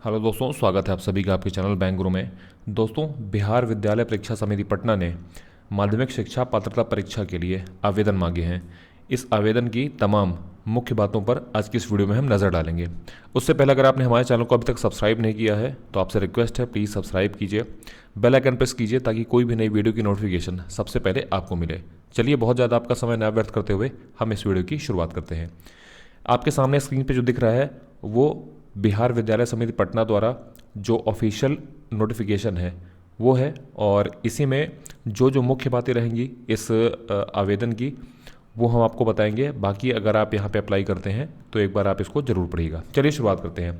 Hello दोस्तों, स्वागत है आप सभी का आपके चैनल बैंक गुरु में। दोस्तों, बिहार विद्यालय परीक्षा समिति पटना ने माध्यमिक शिक्षा पात्रता परीक्षा के लिए आवेदन मांगे हैं। इस आवेदन की तमाम मुख्य बातों पर आज की इस वीडियो में हम नज़र डालेंगे। उससे पहले अगर आपने हमारे चैनल को अभी तक सब्सक्राइब नहीं किया है तो आपसे रिक्वेस्ट है, प्लीज़ सब्सक्राइब कीजिए, बेल आइकन प्रेस कीजिए ताकि कोई भी नई वीडियो की नोटिफिकेशन सबसे पहले आपको मिले। चलिए, बहुत ज़्यादा आपका समय न व्यर्थ करते हुए हम इस वीडियो की शुरुआत करते हैं। आपके सामने स्क्रीन पे जो दिख रहा है वो बिहार विद्यालय समिति पटना द्वारा जो ऑफिशियल नोटिफिकेशन है वो है, और इसी में जो जो मुख्य बातें रहेंगी इस आवेदन की वो हम आपको बताएंगे। बाकी अगर आप यहाँ पे अप्लाई करते हैं तो एक बार आप इसको ज़रूर पढ़िएगा। चलिए शुरुआत करते हैं।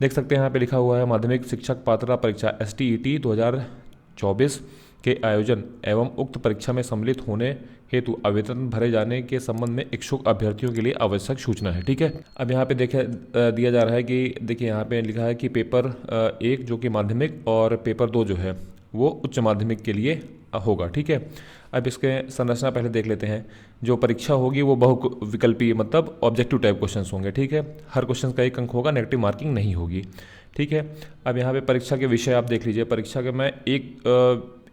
देख सकते हैं यहाँ पे लिखा हुआ है, माध्यमिक शिक्षक पात्रता परीक्षा STET 2024 के आयोजन एवं उक्त परीक्षा में सम्मिलित होने हेतु आवेदन भरे जाने के संबंध में इच्छुक अभ्यर्थियों के लिए आवश्यक सूचना है। ठीक है, अब यहाँ पे देखे दिया जा रहा है कि देखिए यहाँ पे लिखा है कि पेपर 1 जो कि माध्यमिक और पेपर 2 जो है वो उच्च माध्यमिक के लिए होगा। ठीक है, अब इसके संरचना पहले देख लेते हैं। जो परीक्षा होगी वो बहुविकल्पीय मतलब ऑब्जेक्टिव टाइप क्वेश्चंस होंगे। ठीक है, हर क्वेश्चन का 1 अंक होगा, नेगेटिव मार्किंग नहीं होगी। ठीक है, अब यहाँ पे परीक्षा के विषय आप देख लीजिए। परीक्षा के मैं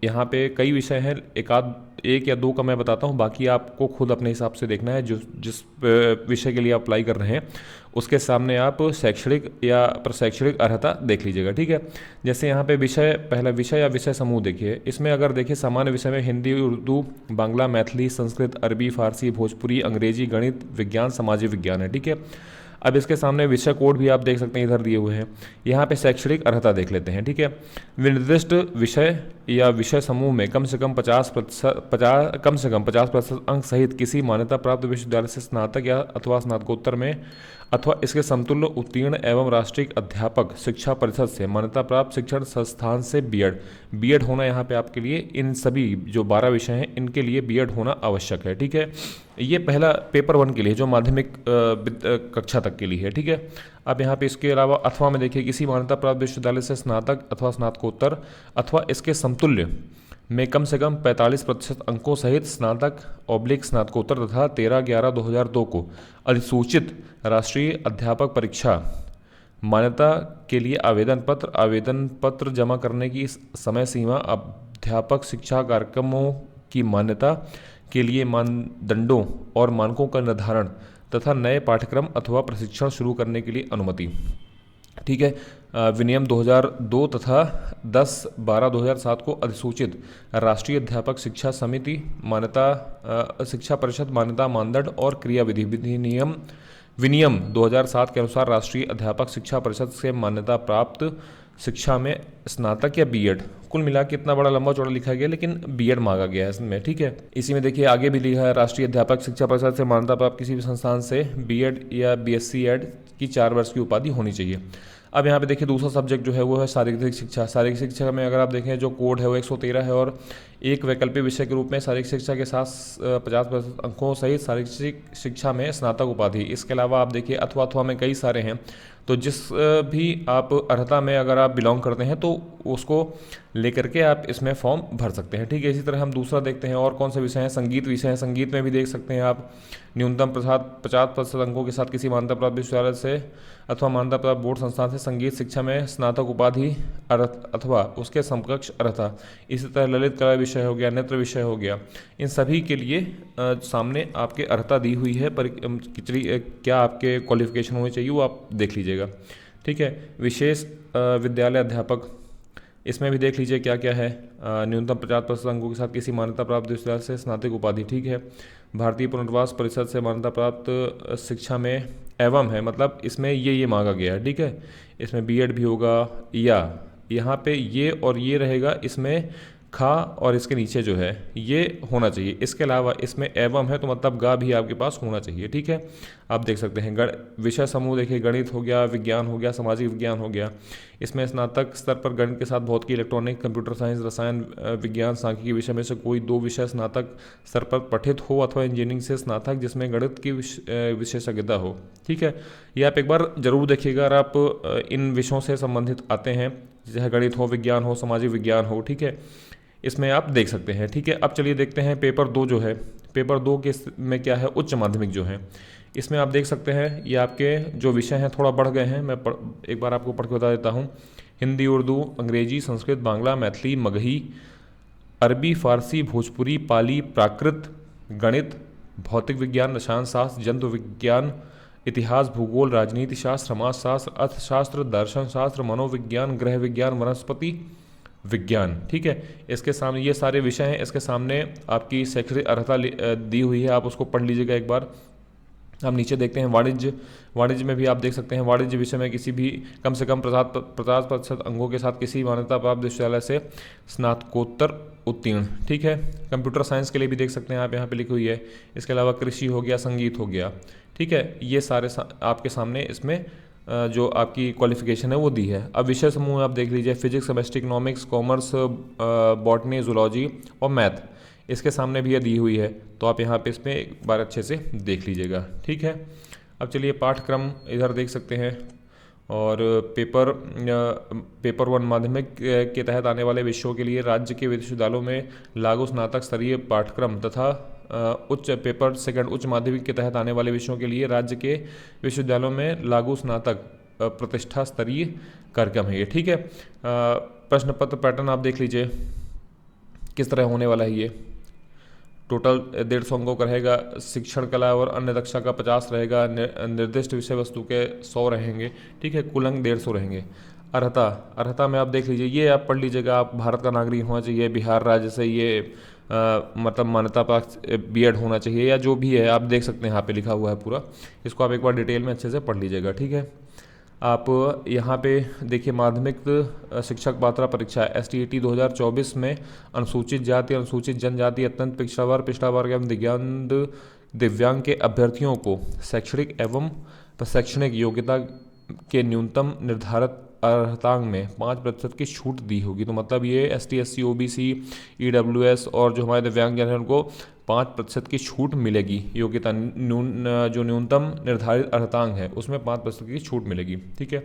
यहाँ पे कई विषय हैं, एक या दो का मैं बताता हूँ, बाकी आपको खुद अपने हिसाब से देखना है। जिस विषय के लिए आप अप्लाई कर रहे हैं उसके सामने आप शैक्षणिक या प्रशैक्षणिक अर्हता देख लीजिएगा। ठीक है, जैसे यहाँ पे पहला विषय या विषय समूह देखिए। इसमें अगर देखिए सामान्य विषय में हिंदी, उर्दू, बांग्ला, मैथिली, संस्कृत, अरबी, फारसी, भोजपुरी, अंग्रेजी, गणित, विज्ञान, सामाजिक विज्ञान है। ठीक है, अब इसके सामने विषय कोड भी आप देख सकते हैं, इधर दिए हुए हैं। यहाँ पे शैक्षणिक अर्हता देख लेते हैं। ठीक है, निर्दिष्ट विषय या विषय समूह में कम से कम 50% अंक सहित किसी मान्यता प्राप्त विश्वविद्यालय से स्नातक या अथवा स्नातकोत्तर में अथवा इसके समतुल्य उत्तीर्ण एवं राष्ट्रीय अध्यापक शिक्षा परिषद से मान्यता प्राप्त शिक्षण संस्थान से बीएड होना यहाँ पे आपके लिए, इन सभी जो 12 विषय हैं इनके लिए बीएड होना आवश्यक है। ठीक है, ये पहला पेपर 1 के लिए जो माध्यमिक कक्षा तक के लिए है। ठीक है, अब यहाँ पे इसके अलावा अथवा में देखिए, किसी मान्यता प्राप्त विश्वविद्यालय से स्नातक अथवा स्नातकोत्तर अथवा इसके समतुल्य में कम से कम 45% अंकों सहित स्नातक/स्नातकोत्तर तथा 13/11/2002 को अधिसूचित राष्ट्रीय अध्यापक परीक्षा मान्यता के लिए आवेदन पत्र जमा करने की समय सीमा, अध्यापक शिक्षा कार्यक्रमों की मान्यता के लिए मानदंडों और मानकों का निर्धारण तथा नए पाठ्यक्रम अथवा प्रशिक्षण शुरू करने के लिए अनुमति। ठीक है, विनियम 2002 तथा 10/12/2007 को अधिसूचित राष्ट्रीय अध्यापक शिक्षा समिति मान्यता शिक्षा परिषद मान्यता मानदंड और क्रियाविधि विनियम 2007 के अनुसार राष्ट्रीय अध्यापक शिक्षा परिषद से मान्यता प्राप्त शिक्षा में स्नातक या बीएड। कुल मिला के इतना बड़ा लंबा चौड़ा लिखा गया, लेकिन बीएड मांगा गया है इसमें। ठीक है, इसी में देखिए आगे भी लिखा है, राष्ट्रीय अध्यापक शिक्षा परिषद से मान्यता प्राप्त किसी भी संस्थान से बीएड या बीएससी एड की 4 वर्ष की उपाधि होनी चाहिए। अब यहाँ पे देखिए दूसरा सब्जेक्ट जो है वो है शारीरिक शिक्षा। शारीरिक शिक्षा में अगर आप देखें जो कोड है वो 113 है, और एक वैकल्पिक विषय के रूप में शारीरिक शिक्षा के साथ 50% अंकों सहित शारीरिक शिक्षा में स्नातक उपाधि। इसके अलावा आप देखिए अथवा में कई सारे हैं, तो जिस भी आप अर्हता में अगर आप बिलोंग करते हैं तो उसको लेकर के आप इसमें फॉर्म भर सकते हैं। ठीक है, इसी तरह हम दूसरा देखते हैं और कौन से विषय हैं। संगीत विषय है, संगीत में भी देख सकते हैं आप न्यूनतम 50% अंकों के साथ किसी मान्यता प्राप्त विश्वविद्यालय से अथवा मान्यता प्राप्त बोर्ड संस्थान से संगीत शिक्षा में स्नातक उपाधि अथवा उसके समकक्ष अर्हता। इसी तरह ललित कला विषय हो गया, नृत्य विषय हो गया, इन सभी के लिए सामने आपके अर्हता दी हुई है, पर क्या आपके क्वालिफिकेशन होनी चाहिए वो आप देख लीजिएगा। ठीक है, विशेष विद्यालय अध्यापक, इसमें भी देख लीजिए क्या क्या है। न्यूनतम 50% अंकों के साथ किसी मान्यता प्राप्त विश्वविद्यालय से स्नातक उपाधि। ठीक है, भारतीय पुनर्वास परिषद से मान्यता प्राप्त शिक्षा में एवं है, मतलब इसमें ये मांगा गया है। ठीक है, इसमें बीएड भी होगा, या यहाँ पे ये और ये रहेगा, इसमें खा और इसके नीचे जो है ये होना चाहिए। इसके अलावा इसमें एवं है तो मतलब गा भी आपके पास होना चाहिए। ठीक है, आप देख सकते हैं विषय समूह देखिए, गणित हो गया, विज्ञान हो गया, सामाजिक विज्ञान हो गया। इसमें स्नातक स्तर पर गणित के साथ भौतिकी, इलेक्ट्रॉनिक, कंप्यूटर साइंस, रसायन विज्ञान, सांख्यिकी विषय में से कोई 2 विषय स्नातक स्तर पर पठित हो अथवा इंजीनियरिंग से स्नातक जिसमें गणित की विशेषज्ञता हो। ठीक है, ये आप एक बार जरूर देखिएगा अगर आप इन विषयों से संबंधित आते हैं, चाहे गणित हो, विज्ञान हो, सामाजिक विज्ञान हो। ठीक है, इसमें आप देख सकते हैं। ठीक है, अब चलिए देखते हैं पेपर 2 जो है, पेपर 2 के में क्या है, उच्च माध्यमिक जो है इसमें आप देख सकते हैं ये आपके जो विषय हैं थोड़ा बढ़ गए हैं। मैं एक बार आपको पढ़ के बता देता हूँ। हिंदी, उर्दू, अंग्रेजी, संस्कृत, बांग्ला, मैथिली, मगही, अरबी, फारसी, भोजपुरी, पाली, प्राकृत, गणित, भौतिक विज्ञान, रसायन शास्त्र, जंतु विज्ञान, इतिहास, भूगोल, राजनीति शास्त्र, समाजशास्त्र, अर्थशास्त्र, दर्शन शास्त्र, मनोविज्ञान, गृह विज्ञान, वनस्पति विज्ञान। ठीक है, इसके सामने ये सारे विषय हैं। इसके सामने आपकी शैक्षणिक अर्हता दी हुई है, आप उसको पढ़ लीजिएगा एक बार। हम नीचे देखते हैं वाणिज्य। वाणिज्य में भी आप देख सकते हैं वाणिज्य विषय में किसी भी कम से कम 50% अंकों के साथ किसी मान्यता प्राप्त विश्वविद्यालय से स्नातकोत्तर उत्तीर्ण। ठीक है, कंप्यूटर साइंस के लिए भी देख सकते हैं आप, यहाँ पे लिखी हुई है। इसके अलावा कृषि हो गया, संगीत हो गया। ठीक है, ये सारे आपके सामने इसमें जो आपकी क्वालिफिकेशन है वो दी है। अब विषय समूह आप देख लीजिए, physics, chemistry, economics, commerce, botany, zoology और मैथ, इसके सामने भी ये दी हुई है। तो आप यहाँ पे इसमें एक बार अच्छे से देख लीजिएगा। ठीक है, अब चलिए पाठ्यक्रम इधर देख सकते हैं। और पेपर 1 माध्यमिक के तहत आने वाले विषयों के लिए राज्य के विश्वविद्यालयों में लागू स्नातक स्तरीय पाठ्यक्रम तथा उच्च पेपर 2 उच्च माध्यमिक के तहत आने वाले विषयों के लिए राज्य के विश्वविद्यालयों में लागू स्नातक प्रतिष्ठा स्तरीय कार्यक्रम है ये। ठीक है, प्रश्न पत्र पैटर्न आप देख लीजिए किस तरह होने वाला है ये। टोटल 150 अंकों का रहेगा। शिक्षण कला और अन्य दक्षता का 50 रहेगा। निर्दिष्ट विषय वस्तु के 100 रहेंगे। ठीक है, कुल अंक 150 रहेंगे। अर्हता में आप देख लीजिए, ये आप पढ़ लीजिएगा। आप भारत का नागरिक होना चाहिए, बिहार राज्य से ये मतलब मान्यता प्राप्त बीएड होना चाहिए, या जो भी है आप देख सकते हैं यहाँ पे लिखा हुआ है पूरा। इसको आप एक बार डिटेल में अच्छे से पढ़ लीजिएगा। ठीक है, आप यहाँ पे देखिए माध्यमिक शिक्षक पात्रता परीक्षा STET 2024 में अनुसूचित जाति, अनुसूचित जनजाति, अत्यंत पिछड़ा वर्ग एवं दिव्यांग के अभ्यर्थियों को शैक्षणिक एवं प्रशैक्षणिक योग्यता के न्यूनतम निर्धारित अर्हतांक में 5% की छूट दी होगी। तो मतलब ये ST SC OBC EWS और जो हमारे दिव्यांग जन हैं उनको 5% की छूट मिलेगी। योग्यता जो न्यूनतम निर्धारित अर्हतांक है उसमें 5% की छूट मिलेगी। ठीक है,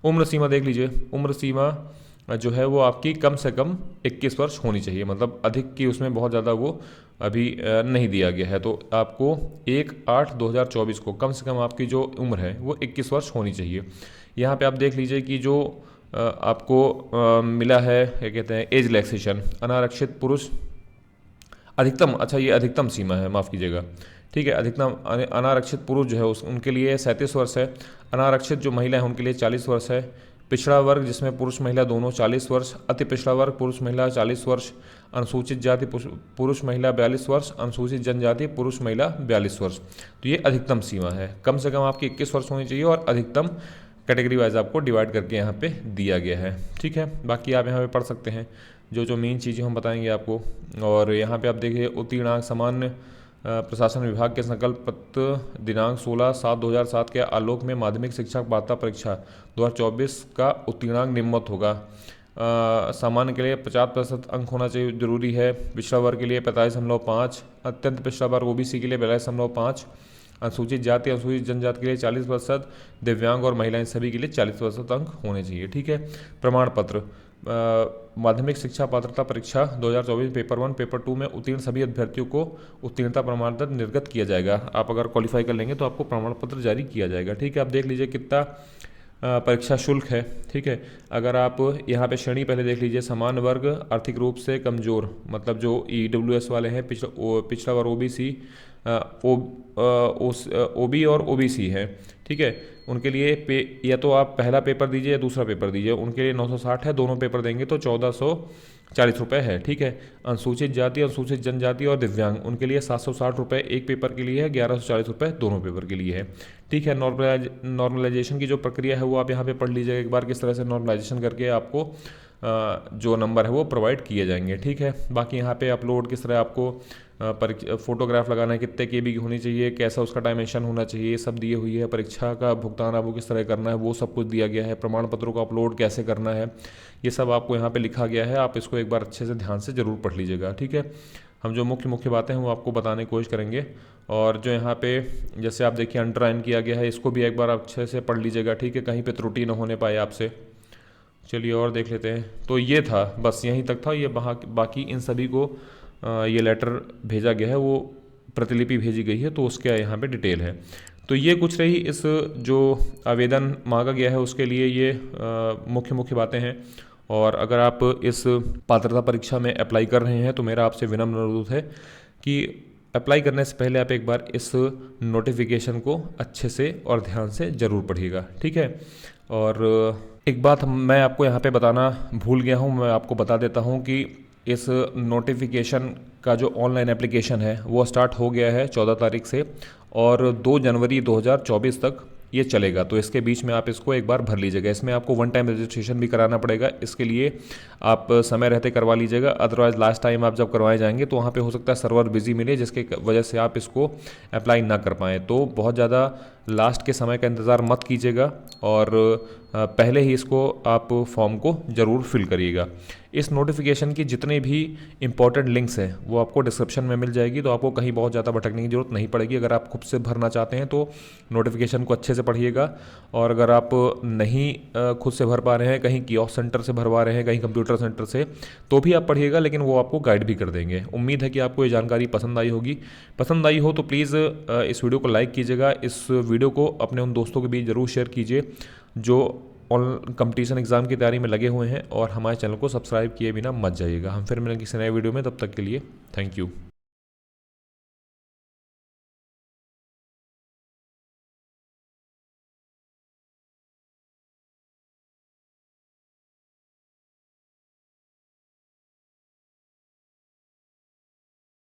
उम्र सीमा देख लीजिए। उम्र सीमा जो है वो आपकी कम से कम 21 वर्ष होनी चाहिए, मतलब अधिक की उसमें बहुत ज़्यादा वो अभी नहीं दिया गया है। तो आपको 1/8/2024 को कम से कम आपकी जो उम्र है वो 21 वर्ष होनी चाहिए। यहाँ पे आप देख लीजिए कि जो आपको मिला है क्या कहते हैं एज रिलैक्सेशन, अनारक्षित पुरुष अधिकतम, अच्छा ये अधिकतम सीमा है, माफ़ कीजिएगा। ठीक है, अधिकतम अनारक्षित पुरुष जो है उनके लिए 37 वर्ष है। अनारक्षित जो महिला है उनके लिए 40 वर्ष है। पिछड़ा वर्ग जिसमें पुरुष महिला दोनों 40 वर्ष। अति पिछड़ा वर्ग पुरुष महिला 40 वर्ष। अनुसूचित जाति पुरुष महिला 42 वर्ष। अनुसूचित जनजाति पुरुष महिला 42 वर्ष। तो ये अधिकतम सीमा है। कम से कम आपकी 21 वर्ष होनी चाहिए और अधिकतम कैटेगरी वाइज आपको डिवाइड करके यहाँ पे दिया गया है। ठीक है, बाकी आप यहाँ पे पढ़ सकते हैं जो मेन चीज़ें हम बताएंगे आपको। और यहाँ पे आप देखिए उत्तीर्णांक सामान्य प्रशासन विभाग के संकल्प पत्र दिनांक 16/7/2007 के आलोक में माध्यमिक शिक्षक पात्रता परीक्षा 2024 का उत्तीर्णांक निम्नवत होगा। सामान्य के लिए 50% अंक होना चाहिए, जरूरी है। पिछड़ा वर्ग के लिए 45.5, अत्यंत पिछड़ा वर्ग OBC के लिए 42.5, अनुसूचित जाति अनुसूचित जनजाति के लिए 40%, दिव्यांग और महिलाएं सभी के लिए 40% अंक होने चाहिए। ठीक है, प्रमाण पत्र माध्यमिक शिक्षा पात्रता परीक्षा 2024 पेपर 1 पेपर 2 में उत्तीर्ण सभी अभ्यर्थियों को उत्तीर्णता प्रमाण पत्र निर्गत किया जाएगा। आप अगर क्वालिफाई कर लेंगे तो आपको प्रमाण पत्र जारी किया जाएगा। ठीक है, आप देख लीजिए कितना परीक्षा शुल्क है। ठीक है, अगर आप यहाँ पे श्रेणी पहले देख लीजिए, सामान्य वर्ग आर्थिक रूप से कमज़ोर, मतलब जो EWS वाले हैं, पिछड़ा वर्ग OBC OB और OBC है। ठीक है, उनके लिए या तो आप पहला पेपर दीजिए या दूसरा पेपर दीजिए, उनके लिए 960 है। दोनों पेपर देंगे तो 1440 रुपये है। ठीक है, अनुसूचित जाति अनुसूचित जनजाति और दिव्यांग उनके लिए 760 रुपये एक पेपर के लिए है, 1140 रुपये दोनों पेपर के लिए है। ठीक है, नॉर्मलाइजेशन की जो प्रक्रिया है वो आप यहाँ पे पढ़ लीजिएगा एक बार, किस तरह से नॉर्मलाइजेशन करके आपको जो नंबर है वो प्रोवाइड किए जाएंगे। ठीक है, बाकी यहाँ पे अपलोड किस तरह आपको फोटोग्राफ लगाना है, कितने KB की होनी चाहिए, कैसा उसका डायमेंशन होना चाहिए, ये सब दिए हुई है। परीक्षा का भुगतान आपको किस तरह करना है वो सब कुछ दिया गया है। प्रमाण पत्रों को अपलोड कैसे करना है ये सब आपको यहाँ पे लिखा गया है। आप इसको एक बार अच्छे से ध्यान से ज़रूर पढ़ लीजिएगा। ठीक है, हम जो मुख्य बातें हैं वो आपको बताने की कोशिश करेंगे। और जो यहाँ पे जैसे आप देखिए अंडरलाइन किया गया है, इसको भी एक बार अच्छे से पढ़ लीजिएगा। ठीक है, कहीं पर त्रुटि न होने पाए आपसे। चलिए और देख लेते हैं। तो ये था, बस यहीं तक था। ये बाकी इन सभी को ये लेटर भेजा गया है, वो प्रतिलिपि भेजी गई है, तो उसके यहाँ पे डिटेल है। तो ये कुछ रही इस जो आवेदन मांगा गया है उसके लिए ये मुख्य मुख्य बातें हैं। और अगर आप इस पात्रता परीक्षा में अप्लाई कर रहे हैं तो मेरा आपसे विनम्र अनुरोध है कि अप्लाई करने से पहले आप एक बार इस नोटिफिकेशन को अच्छे से और ध्यान से ज़रूर पढ़िएगा, ठीक है। और एक बात मैं आपको यहाँ पे बताना भूल गया हूँ, मैं आपको बता देता हूँ कि इस नोटिफिकेशन का जो ऑनलाइन एप्लीकेशन है वो स्टार्ट हो गया है 14 तारीख से और 2 जनवरी 2024 तक ये चलेगा। तो इसके बीच में आप इसको एक बार भर लीजिएगा। इसमें आपको वन टाइम रजिस्ट्रेशन भी कराना पड़ेगा, इसके लिए आप समय रहते करवा लीजिएगा। अदरवाइज़ लास्ट टाइम आप जब करवाए जाएंगे तो वहाँ पे हो सकता है सर्वर बिजी मिले, जिसके वजह से आप इसको अप्लाई ना कर पाएँ। तो बहुत ज़्यादा लास्ट के समय का इंतज़ार मत कीजिएगा और पहले ही इसको आप फॉर्म को ज़रूर फिल करिएगा। इस नोटिफिकेशन की जितने भी इंपॉर्टेंट लिंक्स हैं वो आपको डिस्क्रिप्शन में मिल जाएगी, तो आपको कहीं बहुत ज़्यादा भटकने की ज़रूरत नहीं पड़ेगी। अगर आप खुद से भरना चाहते हैं तो नोटिफिकेशन को अच्छे से पढ़िएगा, और अगर आप नहीं खुद से भर पा रहे हैं, कहीं कियोस्क सेंटर से भरवा रहे हैं, कहीं कंप्यूटर सेंटर से, तो भी आप पढ़िएगा, लेकिन वो आपको गाइड भी कर देंगे। उम्मीद है कि आपको ये जानकारी पसंद आई होगी। पसंद आई हो तो प्लीज़ इस वीडियो को लाइक कीजिएगा, इस वीडियो को अपने उन दोस्तों के बीच ज़रूर शेयर कीजिए जो ऑनलाइन कंपटीशन एग्ज़ाम की तैयारी में लगे हुए हैं, और हमारे चैनल को सब्सक्राइब किए बिना मत जाइएगा। हम फिर मिलेंगे किसी नए वीडियो में, तब तक के लिए थैंक यू।